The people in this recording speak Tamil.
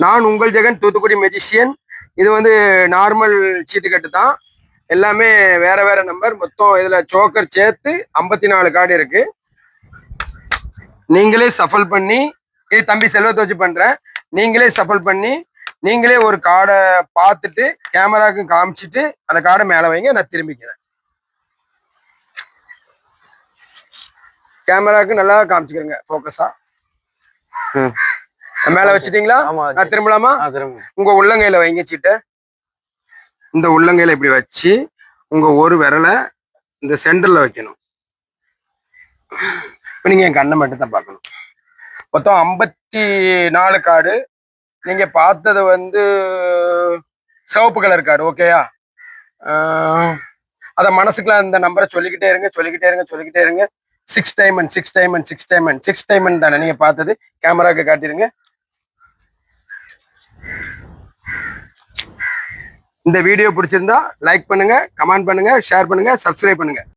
நான் உங்கள் ஜெகன், தூத்துக்குடி மெஜிஷியன். இது வந்து நார்மல் சீட்டுக்கட்டு தான். எல்லாமே வேற வேற நம்பர். மொத்தம் இதுல சோக்கர் சேர்த்து 54 கார்டு இருக்கு. நீங்களே சஃபல் பண்ணி, இது தம்பி செல்வத்தை வச்சு பண்றேன். நீங்களே சஃபல் பண்ணி நீங்களே ஒரு கார்டை பார்த்துட்டு கேமராவுக்கு காமிச்சிட்டு அந்த கார்டை மேல வைங்க. நான் திரும்பிக்கிறேன். கேமராவுக்கு நல்லா காமிச்சுக்கிறேங்க போக்கஸா. மேல வச்சுட்டீங்களா? நான் திரும்பலாமா? உங்க உள்ளங்கையில வைங்க சீட்டை. இந்த உள்ளங்கையில இப்படி வச்சு உங்க ஒரு விரலை இந்த சென்டர்ல வைக்கணும். இப்ப நீங்க என் கண்ணை மட்டும் தான் பார்க்கணும். மொத்தம் 54 கார்டு. நீங்க பார்த்தது வந்து சிவப்பு கலர் கார்டு. ஓகேயா? அத மனசுக்குள்ள அந்த நம்பரை சொல்லிக்கிட்டே இருங்க, சொல்லிக்கிட்டே இருங்க, சொல்லிக்கிட்டே இருங்க. 6 டைமண்ட் 6 டைமண்ட் 6 டைமண்ட் 6 டைமண்ட் தானே நீங்க பார்த்தது? கேமராக்கு காட்டிடுங்க. இந்த வீடியோ பிடிச்சிருந்தா லைக் பண்ணுங்க, கமெண்ட் பண்ணுங்க, ஷேர் பண்ணுங்க, சப்ஸ்கிரைப் பண்ணுங்க.